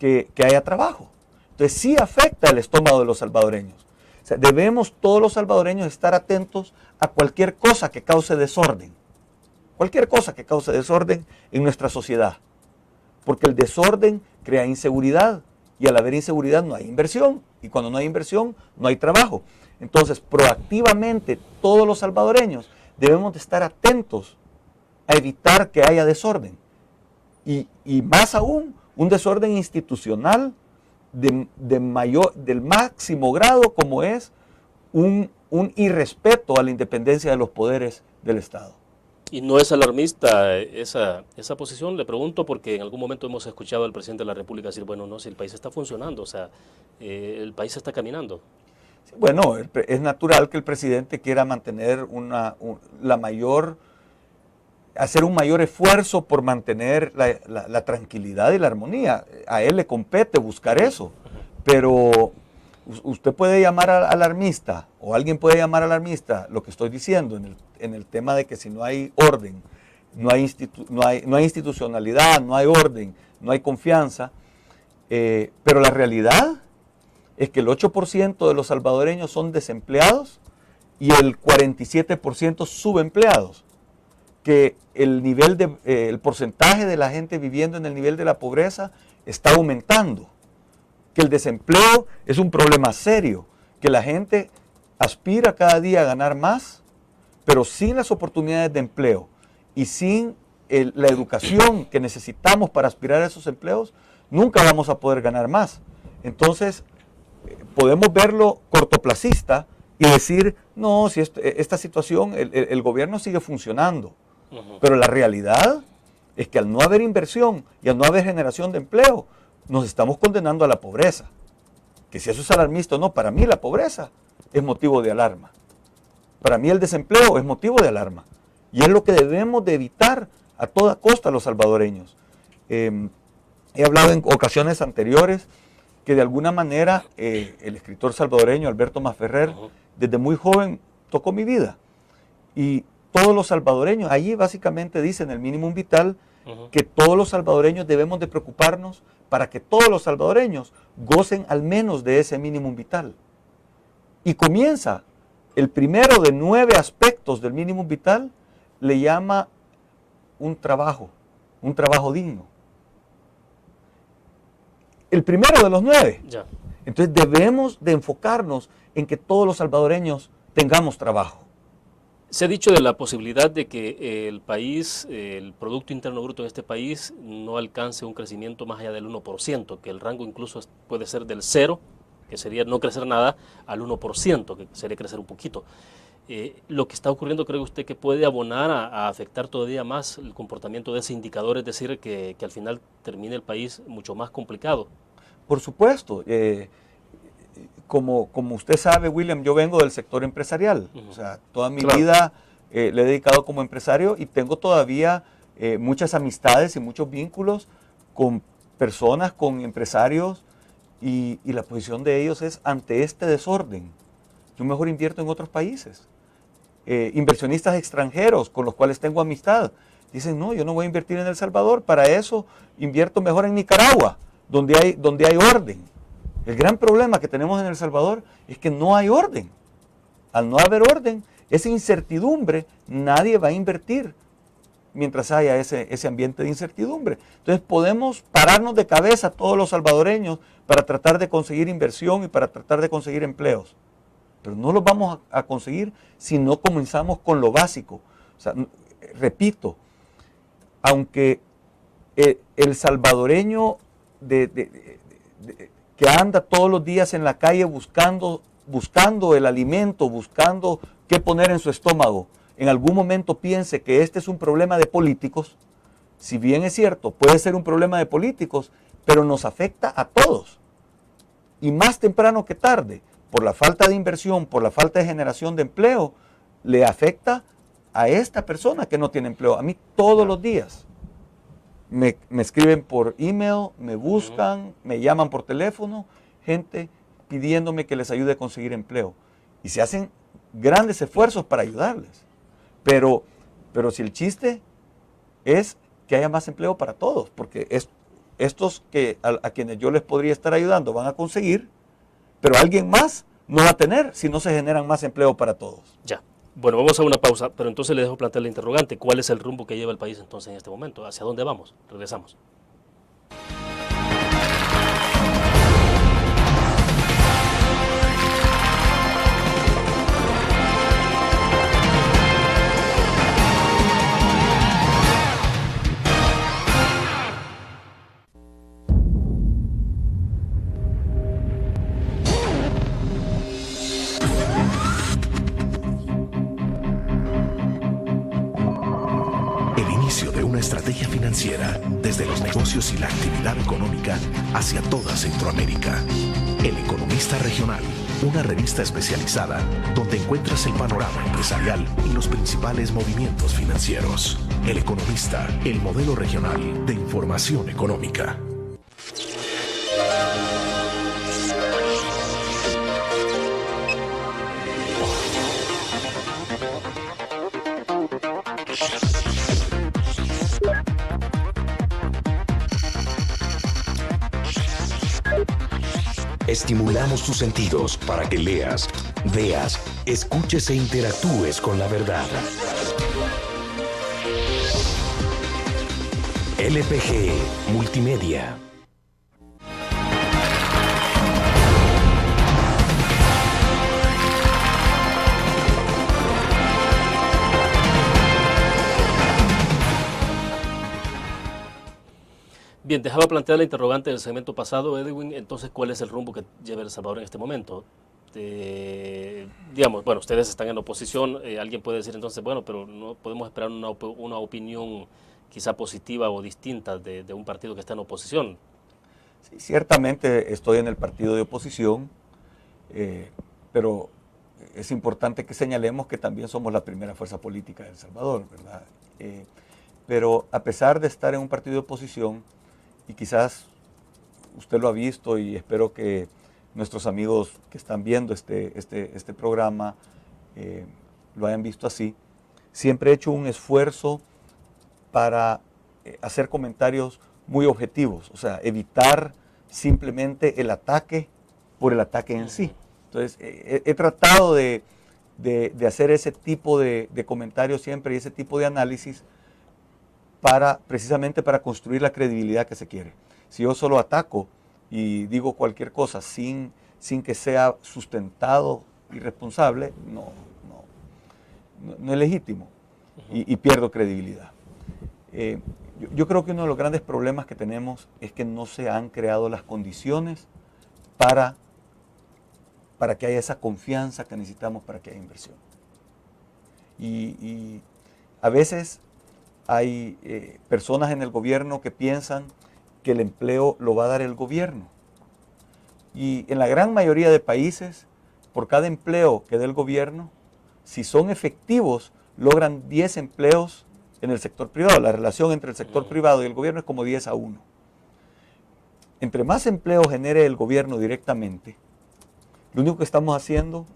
que haya trabajo. Entonces sí afecta el estómago de los salvadoreños. O sea, debemos todos los salvadoreños estar atentos a cualquier cosa que cause desorden. Cualquier cosa que cause desorden en nuestra sociedad. Porque el desorden crea inseguridad y al haber inseguridad no hay inversión. Y cuando no hay inversión no hay trabajo. Entonces proactivamente todos los salvadoreños debemos de estar atentos a evitar que haya desorden. Y más aún, un desorden institucional del máximo grado como es un irrespeto a la independencia de los poderes del Estado. ¿Y no es alarmista esa posición? Le pregunto porque en algún momento hemos escuchado al presidente de la República decir, bueno, no, si el país está funcionando, o sea, el país está caminando. Bueno, es natural que el presidente quiera mantener hacer un mayor esfuerzo por mantener la tranquilidad y la armonía. A él le compete buscar eso, pero usted puede llamar alarmista, o alguien puede llamar alarmista lo que estoy diciendo en el tema de que si no hay orden, no hay institucionalidad, no hay orden, no hay confianza, pero la realidad es que el 8% de los salvadoreños son desempleados y el 47% subempleados, que el porcentaje de la gente viviendo en el nivel de la pobreza está aumentando, que el desempleo es un problema serio, que la gente aspira cada día a ganar más, pero sin las oportunidades de empleo y sin la educación que necesitamos para aspirar a esos empleos, nunca vamos a poder ganar más. Entonces, podemos verlo cortoplacista y decir, no, si esta situación, el gobierno sigue funcionando. Pero la realidad es que al no haber inversión y al no haber generación de empleo, nos estamos condenando a la pobreza. Que si eso es alarmista o no, para mí la pobreza es motivo de alarma. Para mí el desempleo es motivo de alarma. Y es lo que debemos de evitar a toda costa los salvadoreños. He hablado en ocasiones anteriores que de alguna manera el escritor salvadoreño Alberto Masferrer, desde muy joven, tocó mi vida. Y todos los salvadoreños, allí básicamente dicen el mínimo vital, que todos los salvadoreños debemos de preocuparnos para que todos los salvadoreños gocen al menos de ese mínimo vital. Y comienza el primero de 9 aspectos del mínimo vital, le llama un trabajo digno. El primero de los 9. Ya. Entonces debemos de enfocarnos en que todos los salvadoreños tengamos trabajo. Se ha dicho de la posibilidad de que el país, el Producto Interno Bruto de este país no alcance un crecimiento más allá del 1%, que el rango incluso puede ser del 0, que sería no crecer nada, al 1%, que sería crecer un poquito. Lo que está ocurriendo, ¿cree usted que puede abonar a afectar todavía más el comportamiento de ese indicador, es decir, que al final termine el país mucho más complicado? Por supuesto. Como usted sabe, William, yo vengo del sector empresarial. O sea, toda mi vida le he dedicado como empresario y tengo todavía muchas amistades y muchos vínculos con personas, con empresarios, y la posición de ellos es: ante este desorden, yo mejor invierto en otros países. Inversionistas extranjeros con los cuales tengo amistad dicen: no, yo no voy a invertir en El Salvador, para eso invierto mejor en Nicaragua, donde hay orden. El gran problema que tenemos en El Salvador es que no hay orden. Al no haber orden, esa incertidumbre, nadie va a invertir mientras haya ese ambiente de incertidumbre. Entonces podemos pararnos de cabeza todos los salvadoreños para tratar de conseguir inversión y para tratar de conseguir empleos. Pero no los vamos a conseguir si no comenzamos con lo básico. O sea, repito, aunque el salvadoreño que anda todos los días en la calle buscando el alimento, buscando qué poner en su estómago, en algún momento piense que este es un problema de políticos, si bien es cierto, puede ser un problema de políticos, pero nos afecta a todos. Y más temprano que tarde, por la falta de inversión, por la falta de generación de empleo, le afecta a esta persona que no tiene empleo. A mí todos los días me escriben por email, me buscan, me llaman por teléfono, gente pidiéndome que les ayude a conseguir empleo. Y se hacen grandes esfuerzos para ayudarles. Pero si el chiste es que haya más empleo para todos, porque estos a quienes yo les podría estar ayudando van a conseguir, pero alguien más no va a tener si no se generan más empleo para todos. Ya. Bueno, vamos a una pausa, pero entonces le dejo plantear la interrogante. ¿Cuál es el rumbo que lleva el país entonces en este momento? ¿Hacia dónde vamos? Regresamos. Estrategia financiera desde los negocios y la actividad económica hacia toda Centroamérica. El Economista Regional, una revista especializada donde encuentras el panorama empresarial y los principales movimientos financieros. El Economista, el modelo regional de información económica. Estimulamos tus sentidos para que leas, veas, escuches e interactúes con la verdad. LPG Multimedia. Bien, dejaba plantear la interrogante del segmento pasado, Edwin. Entonces, ¿cuál es el rumbo que lleva El Salvador en este momento? Digamos, bueno, ustedes están en oposición, alguien puede decir entonces, bueno, pero no podemos esperar una opinión quizá positiva o distinta de un partido que está en oposición. Sí, ciertamente estoy en el partido de oposición, pero es importante que señalemos que también somos la primera fuerza política de El Salvador, ¿verdad? Pero a pesar de estar en un partido de oposición, y quizás usted lo ha visto y espero que nuestros amigos que están viendo este programa lo hayan visto así, siempre he hecho un esfuerzo para hacer comentarios muy objetivos, o sea, evitar simplemente el ataque por el ataque en sí. Entonces, he tratado de hacer ese tipo de comentarios siempre y ese tipo de análisis precisamente para construir la credibilidad que se quiere. Si yo solo ataco y digo cualquier cosa sin que sea sustentado y responsable, no es legítimo y pierdo credibilidad. Yo creo que uno de los grandes problemas que tenemos es que no se han creado las condiciones para que haya esa confianza que necesitamos para que haya inversión. Y a veces hay personas en el gobierno que piensan que el empleo lo va a dar el gobierno. Y en la gran mayoría de países, por cada empleo que dé el gobierno, si son efectivos, logran 10 empleos en el sector privado. La relación entre el sector privado y el gobierno es como 10-1. Entre más empleo genere el gobierno directamente, lo único que estamos haciendo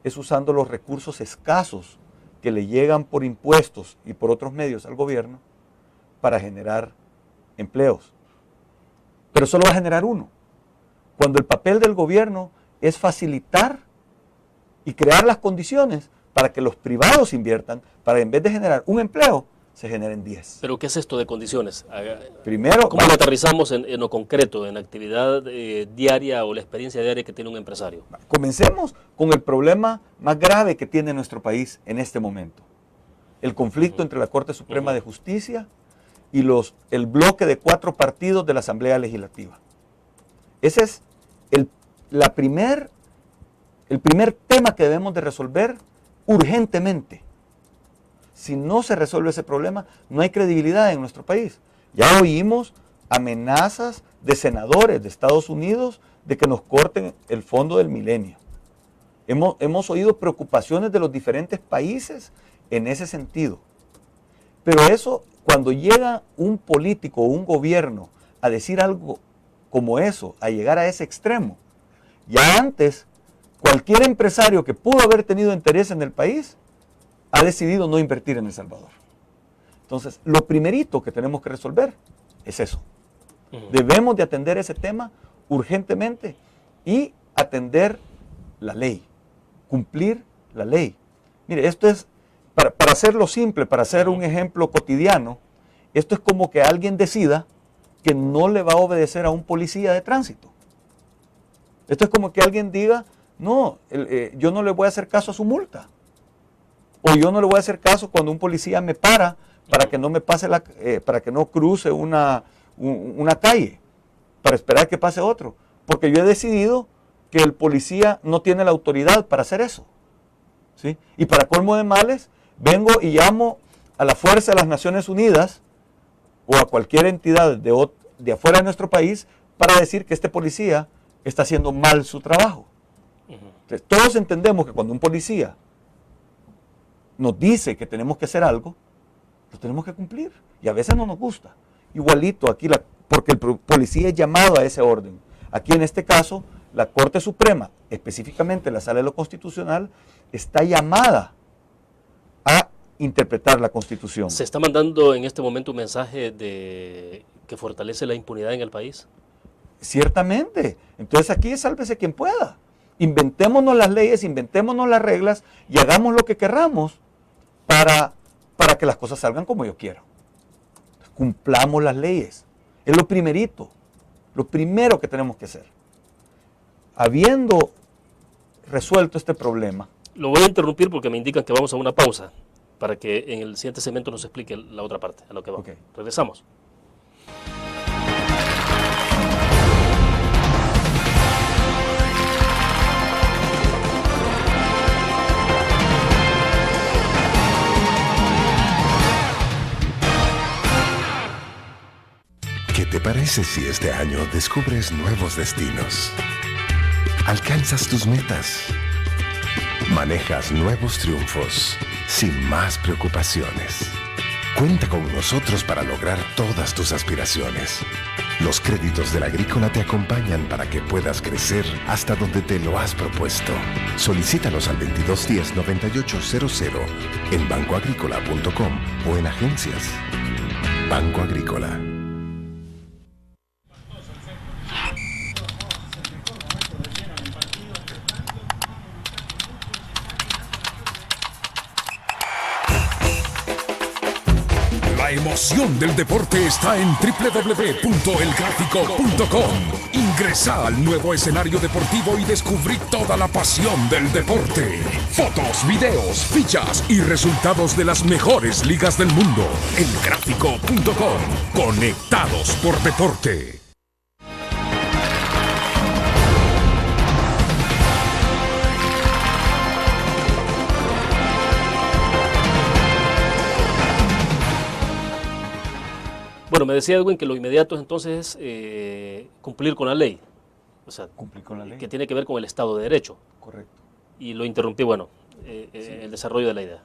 es usando los recursos escasos que le llegan por impuestos y por otros medios al gobierno para generar empleos. Pero solo va a generar uno. Cuando el papel del gobierno es facilitar y crear las condiciones para que los privados inviertan, para en vez de generar un empleo, se generen 10. ¿Pero qué es esto de condiciones? Primero, ¿cómo lo aterrizamos en lo concreto, en la actividad diaria o la experiencia diaria que tiene un empresario? Comencemos con el problema más grave que tiene nuestro país en este momento. El conflicto entre la Corte Suprema de Justicia y el bloque de 4 partidos de la Asamblea Legislativa. Ese es el primer tema que debemos de resolver urgentemente. Si no se resuelve ese problema, no hay credibilidad en nuestro país. Ya oímos amenazas de senadores de Estados Unidos de que nos corten el fondo del milenio. Hemos oído preocupaciones de los diferentes países en ese sentido. Pero eso, cuando llega un político o un gobierno a decir algo como eso, a llegar a ese extremo, ya antes, cualquier empresario que pudo haber tenido interés en el país, ha decidido no invertir en El Salvador. Entonces, lo primerito que tenemos que resolver es eso. Debemos de atender ese tema urgentemente y atender la ley, cumplir la ley. Mire, esto es, para hacerlo simple, para hacer un ejemplo cotidiano, esto es como que alguien decida que no le va a obedecer a un policía de tránsito. Esto es como que alguien diga, no, yo no le voy a hacer caso a su multa. O yo no le voy a hacer caso cuando un policía me para que no me pase para que no cruce una calle, para esperar que pase otro. Porque yo he decidido que el policía no tiene la autoridad para hacer eso. ¿Sí? Y para colmo de males, vengo y llamo a la Fuerza de las Naciones Unidas o a cualquier entidad de afuera de nuestro país para decir que este policía está haciendo mal su trabajo. Entonces, todos entendemos que cuando un policía nos dice que tenemos que hacer algo, lo tenemos que cumplir. Y a veces no nos gusta. Igualito aquí, porque el policía es llamado a ese orden. Aquí en este caso, la Corte Suprema, específicamente la Sala de lo Constitucional, está llamada a interpretar la Constitución. ¿Se está mandando en este momento un mensaje que fortalece la impunidad en el país? Ciertamente. Entonces aquí es sálvese quien pueda. Inventémonos las leyes, inventémonos las reglas y hagamos lo que querramos para que las cosas salgan como yo quiero. Cumplamos las leyes. Es lo primerito, lo primero que tenemos que hacer. Habiendo resuelto este problema. Lo voy a interrumpir porque me indican que vamos a una pausa para que en el siguiente segmento nos explique la otra parte, a lo que vamos. Okay. Regresamos. ¿Qué te parece si este año descubres nuevos destinos? Alcanzas tus metas. Manejas nuevos triunfos sin más preocupaciones. Cuenta con nosotros para lograr todas tus aspiraciones. Los créditos de la Agrícola te acompañan para que puedas crecer hasta donde te lo has propuesto. Solicítalos al 2210-9800 en bancoagrícola.com o en agencias. Banco Agrícola. La emoción del deporte está en www.elgráfico.com. Ingresa al nuevo escenario deportivo y descubrí toda la pasión del deporte. Fotos, videos, fichas y resultados de las mejores ligas del mundo. Elgráfico.com. Conectados por deporte. Bueno, me decía Edwin que lo inmediato es entonces cumplir con la ley. O sea, Cumplir con la ley. que tiene que ver con el Estado de Derecho. Correcto. Y lo interrumpí, bueno, el desarrollo de la idea.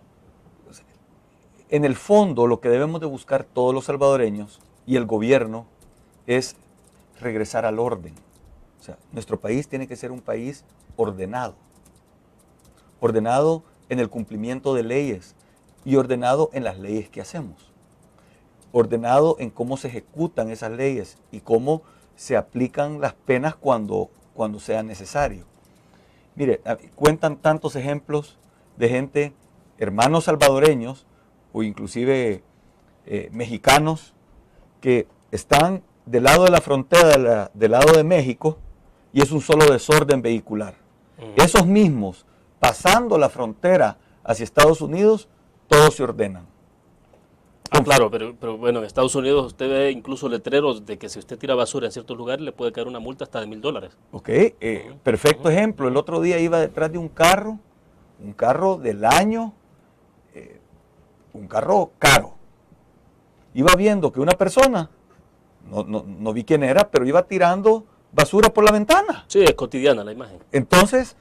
En el fondo, lo que debemos de buscar todos los salvadoreños y el gobierno es regresar al orden. O sea, nuestro país tiene que ser un país ordenado. Ordenado en el cumplimiento de leyes y ordenado en las leyes que hacemos. Ordenado en cómo se ejecutan esas leyes y cómo se aplican las penas cuando sea necesario. Mire, cuentan tantos ejemplos de gente, hermanos salvadoreños o inclusive mexicanos, que están del lado de la frontera, del lado de México, y es un solo desorden vehicular. Esos mismos, pasando la frontera hacia Estados Unidos, todos se ordenan. Claro, pero bueno, en Estados Unidos usted ve incluso letreros de que si usted tira basura en ciertos lugares le puede caer una multa hasta de $1,000. Ok, perfecto ejemplo. El otro día iba detrás de un carro del año, un carro caro. Iba viendo que una persona, no vi quién era, pero iba tirando basura por la ventana. Sí, es cotidiana la imagen. Entonces,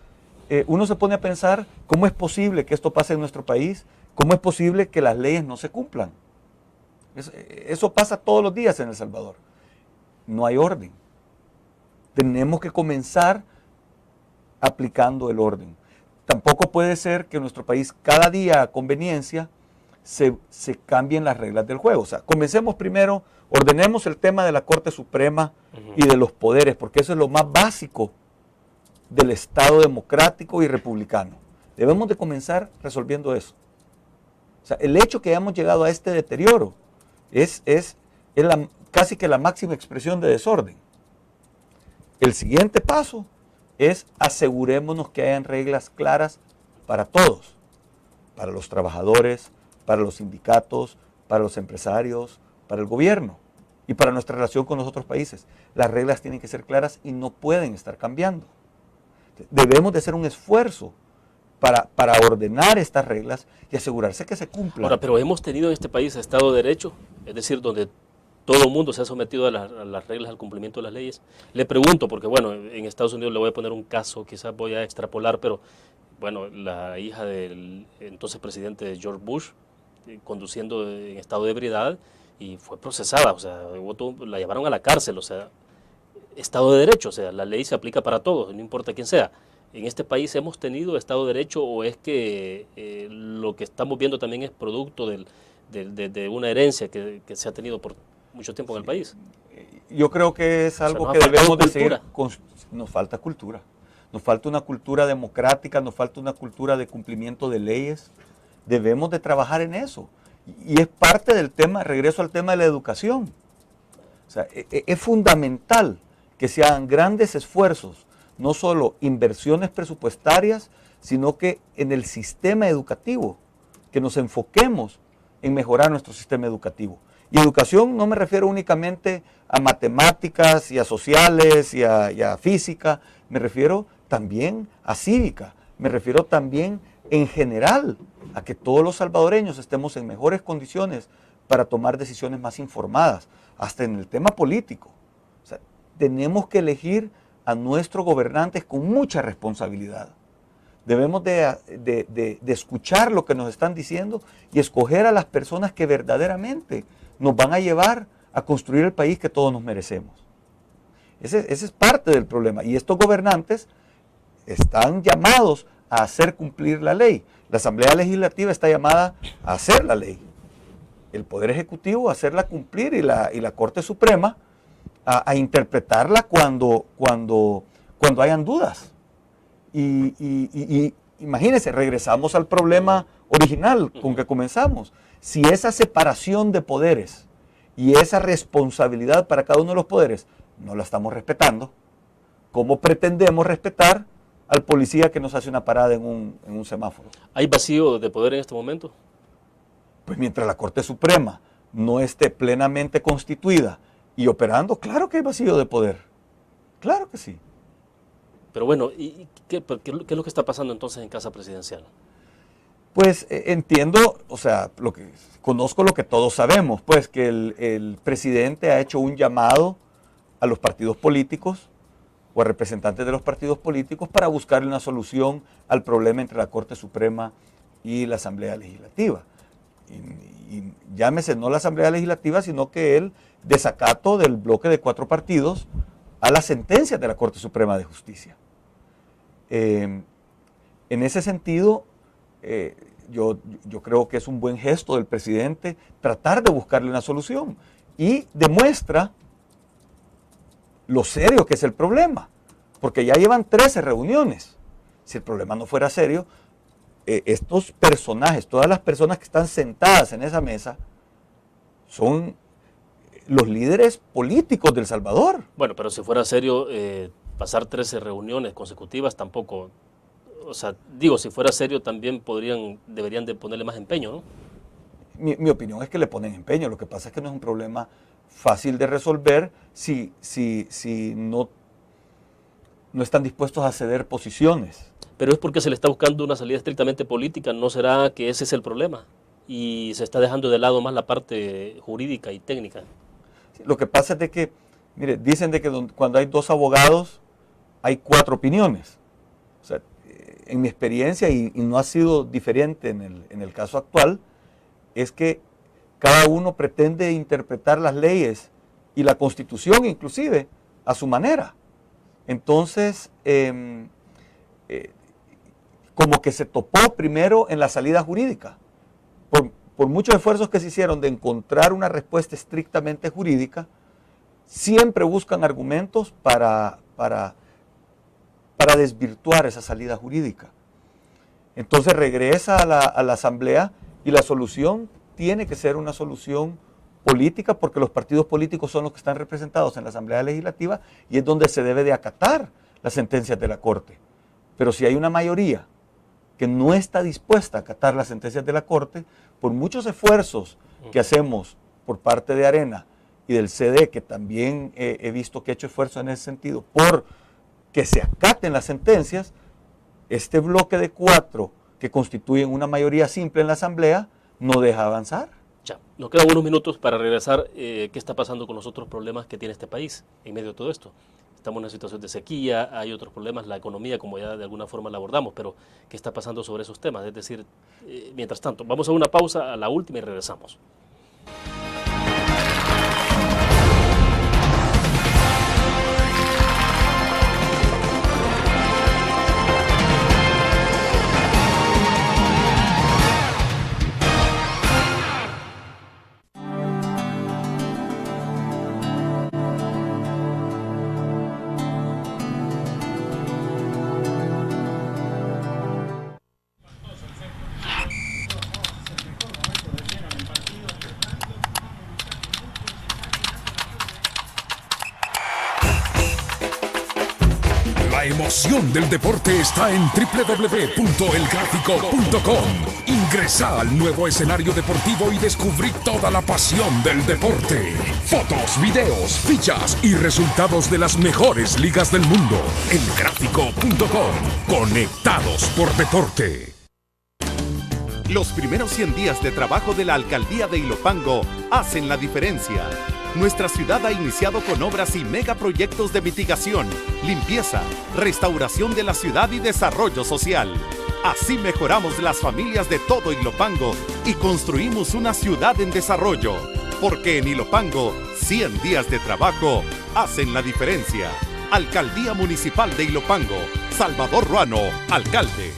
uno se pone a pensar cómo es posible que esto pase en nuestro país, cómo es posible que las leyes no se cumplan. Eso pasa todos los días en El Salvador. No hay orden. Tenemos que comenzar aplicando el orden. Tampoco puede ser que en nuestro país cada día a conveniencia se cambien las reglas del juego. O sea, comencemos primero, ordenemos el tema de la Corte Suprema y de los poderes, porque eso es lo más básico del Estado democrático y republicano. Debemos de comenzar resolviendo eso. O sea, el hecho que hayamos llegado a este deterioro es casi que la máxima expresión de desorden. El siguiente paso es asegurémonos que hayan reglas claras para todos, para los trabajadores, para los sindicatos, para los empresarios, para el gobierno y para nuestra relación con los otros países. Las reglas tienen que ser claras y no pueden estar cambiando. Debemos de hacer un esfuerzo para ordenar estas reglas y asegurarse que se cumplan. Ahora, pero hemos tenido en este país Estado de Derecho, es decir, donde todo el mundo se ha sometido a las reglas, al cumplimiento de las leyes. Le pregunto, porque bueno, en Estados Unidos le voy a poner un caso, quizás voy a extrapolar, pero bueno, la hija del entonces presidente George Bush, conduciendo en estado de ebriedad y fue procesada, o sea, la llevaron a la cárcel, o sea, Estado de Derecho, o sea, la ley se aplica para todos, no importa quién sea. ¿En este país hemos tenido Estado de Derecho o es que lo que estamos viendo también es producto de una herencia que se ha tenido por mucho tiempo en el país? Yo creo que es algo que debemos de seguir. Nos falta cultura. Nos falta una cultura democrática, nos falta una cultura de cumplimiento de leyes. Debemos de trabajar en eso. Y es parte del tema, regreso al tema de la educación. O sea, es fundamental que se hagan grandes esfuerzos, no solo inversiones presupuestarias, sino que en el sistema educativo, que nos enfoquemos en mejorar nuestro sistema educativo. Y educación no me refiero únicamente a matemáticas y a sociales y a física, me refiero también a cívica, me refiero también en general a que todos los salvadoreños estemos en mejores condiciones para tomar decisiones más informadas, hasta en el tema político. O sea, tenemos que elegir a nuestros gobernantes con mucha responsabilidad. Debemos de escuchar lo que nos están diciendo y escoger a las personas que verdaderamente nos van a llevar a construir el país que todos nos merecemos. Ese es parte del problema. Y estos gobernantes están llamados a hacer cumplir la ley. La Asamblea Legislativa está llamada a hacer la ley. El Poder Ejecutivo a hacerla cumplir y la Corte Suprema a interpretarla cuando hayan dudas. Y imagínense, regresamos al problema original con que comenzamos. Si esa separación de poderes y esa responsabilidad para cada uno de los poderes no la estamos respetando, ¿cómo pretendemos respetar al policía que nos hace una parada en un semáforo? ¿Hay vacío de poder en este momento? Pues mientras la Corte Suprema no esté plenamente constituida y operando, claro que hay vacío de poder. Claro que sí. Pero bueno, ¿y qué es lo que está pasando entonces en Casa Presidencial? Pues entiendo, o sea, conozco lo que todos sabemos, pues que el presidente ha hecho un llamado a los partidos políticos o a representantes de los partidos políticos para buscarle una solución al problema entre la Corte Suprema y la Asamblea Legislativa. Y llámese no la Asamblea Legislativa, sino que el desacato del bloque de 4 partidos a las sentencias de la Corte Suprema de Justicia. En ese sentido, yo creo que es un buen gesto del presidente tratar de buscarle una solución y demuestra lo serio que es el problema, porque ya llevan 13 reuniones. Si el problema no fuera serio, estos personajes, todas las personas que están sentadas en esa mesa, son los líderes políticos del Salvador. Bueno, pero si fuera serio, pasar 13 reuniones consecutivas tampoco, o sea, digo, si fuera serio también deberían de ponerle más empeño, ¿no? Mi opinión es que le ponen empeño, lo que pasa es que no es un problema fácil de resolver si no están dispuestos a ceder posiciones. Pero es porque se le está buscando una salida estrictamente política, ¿no será que ese es el problema? Y se está dejando de lado más la parte jurídica y técnica. Lo que pasa es de que, mire, dicen de que cuando hay 2 abogados, hay 4 opiniones. O sea, en mi experiencia, y no ha sido diferente en el caso actual, es que cada uno pretende interpretar las leyes y la Constitución inclusive a su manera. Entonces, como que se topó primero en la salida jurídica. Por muchos esfuerzos que se hicieron de encontrar una respuesta estrictamente jurídica, siempre buscan argumentos para desvirtuar esa salida jurídica. Entonces regresa a la Asamblea y la solución tiene que ser una solución política, porque los partidos políticos son los que están representados en la Asamblea Legislativa y es donde se debe de acatar las sentencias de la Corte. Pero si hay una mayoría que no está dispuesta a acatar las sentencias de la Corte, por muchos esfuerzos que hacemos por parte de Arena y del CD, que también he visto que ha hecho esfuerzo en ese sentido, por que se acaten las sentencias, este bloque de 4 que constituyen una mayoría simple en la Asamblea no deja avanzar. Ya, nos quedan unos minutos para regresar. ¿Qué está pasando con los otros problemas que tiene este país en medio de todo esto? Estamos en una situación de sequía, hay otros problemas, la economía, como ya de alguna forma la abordamos, pero ¿qué está pasando sobre esos temas? Es decir, mientras tanto, vamos a una pausa, a la última, y regresamos. La emoción del deporte está en www.elgráfico.com. Ingresa al nuevo escenario deportivo y descubrí toda la pasión del deporte. Fotos, videos, fichas y resultados de las mejores ligas del mundo. Elgráfico.com. Conectados por deporte. Los primeros 100 días de trabajo de la Alcaldía de Ilopango hacen la diferencia. Nuestra ciudad ha iniciado con obras y megaproyectos de mitigación, limpieza, restauración de la ciudad y desarrollo social. Así mejoramos las familias de todo Ilopango y construimos una ciudad en desarrollo. Porque en Ilopango, 100 días de trabajo hacen la diferencia. Alcaldía Municipal de Ilopango. Salvador Ruano, alcalde.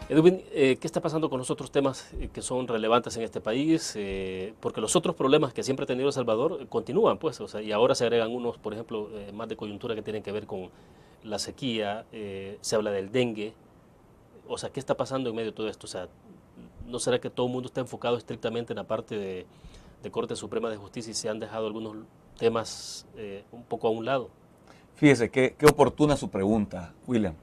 Edwin, ¿qué está pasando con los otros temas que son relevantes en este país? Porque los otros problemas que siempre ha tenido El Salvador continúan, pues, o sea, y ahora se agregan unos, por ejemplo, más de coyuntura que tienen que ver con la sequía, se habla del dengue. O sea, ¿qué está pasando en medio de todo esto? O sea, ¿no será que todo el mundo está enfocado estrictamente en la parte de Corte Suprema de Justicia y se han dejado algunos temas un poco a un lado? Fíjese, qué oportuna su pregunta, William.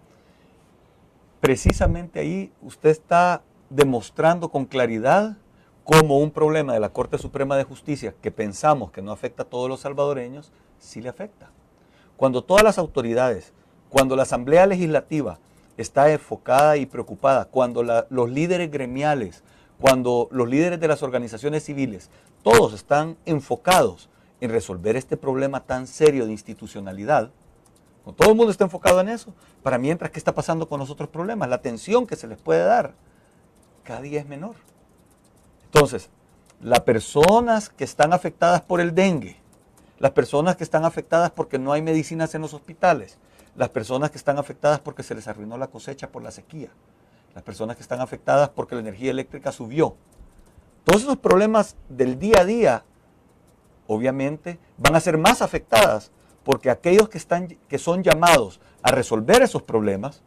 Precisamente ahí usted está demostrando con claridad cómo un problema de la Corte Suprema de Justicia, que pensamos que no afecta a todos los salvadoreños, sí le afecta. Cuando todas las autoridades, cuando la Asamblea Legislativa está enfocada y preocupada, cuando los líderes gremiales, cuando los líderes de las organizaciones civiles, todos están enfocados en resolver este problema tan serio de institucionalidad, cuando todo el mundo está enfocado en eso, para mientras, ¿qué está pasando con los otros problemas? La atención que se les puede dar cada día es menor. Entonces, las personas que están afectadas por el dengue, las personas que están afectadas porque no hay medicinas en los hospitales, las personas que están afectadas porque se les arruinó la cosecha por la sequía, las personas que están afectadas porque la energía eléctrica subió. Todos esos problemas del día a día, obviamente, van a ser más afectadas porque aquellos que son llamados a resolver esos problemas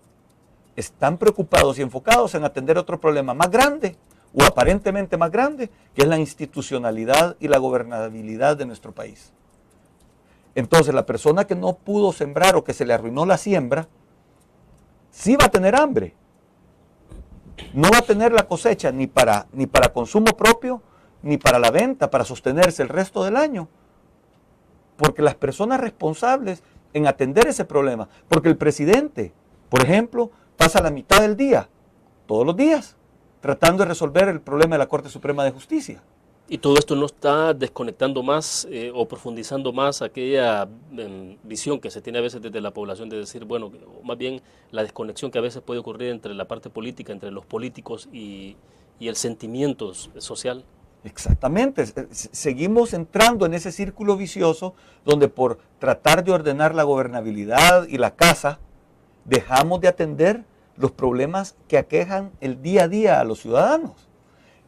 están preocupados y enfocados en atender otro problema más grande o aparentemente más grande, que es la institucionalidad y la gobernabilidad de nuestro país. Entonces, la persona que no pudo sembrar o que se le arruinó la siembra, sí va a tener hambre. No va a tener la cosecha ni para consumo propio, ni para la venta, para sostenerse el resto del año. Porque las personas responsables en atender ese problema, porque el presidente, por ejemplo, pasa la mitad del día, todos los días, tratando de resolver el problema de la Corte Suprema de Justicia. ¿Y todo esto no está desconectando más o profundizando más aquella visión que se tiene a veces desde la población de decir, bueno, más bien la desconexión que a veces puede ocurrir entre la parte política, entre los políticos y el sentimiento social? Exactamente, seguimos entrando en ese círculo vicioso donde por tratar de ordenar la gobernabilidad y la casa, dejamos de atender los problemas que aquejan el día a día a los ciudadanos.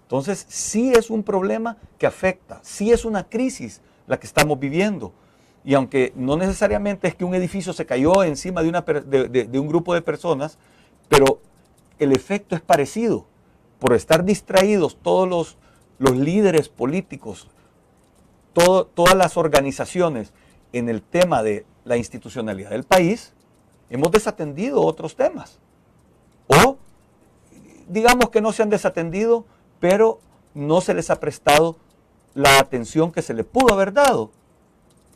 Entonces, sí es un problema que afecta, sí es una crisis la que estamos viviendo. Y aunque no necesariamente es que un edificio se cayó encima de un grupo de personas, pero el efecto es parecido. Por estar distraídos todos los líderes políticos, todas las organizaciones en el tema de la institucionalidad del país, hemos desatendido otros temas. O digamos que no se han desatendido, pero no se les ha prestado la atención que se le pudo haber dado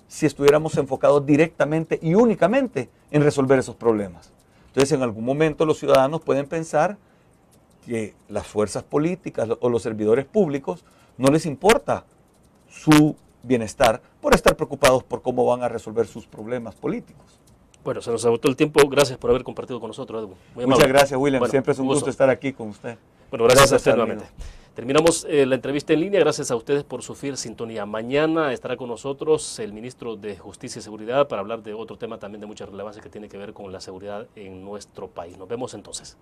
si estuviéramos enfocados directamente y únicamente en resolver esos problemas. Entonces, en algún momento los ciudadanos pueden pensar que las fuerzas políticas o los servidores públicos no les importa su bienestar por estar preocupados por cómo van a resolver sus problemas políticos. Bueno, se nos agotó el tiempo. Gracias por haber compartido con nosotros, Edwin. Muy amable. Muchas gracias, William. Bueno, siempre es un gusto estar aquí con usted. Bueno, gracias a usted nuevamente. Terminamos la entrevista en línea. Gracias a ustedes por su fiel sintonía. Mañana estará con nosotros el ministro de Justicia y Seguridad para hablar de otro tema también de mucha relevancia que tiene que ver con la seguridad en nuestro país. Nos vemos entonces.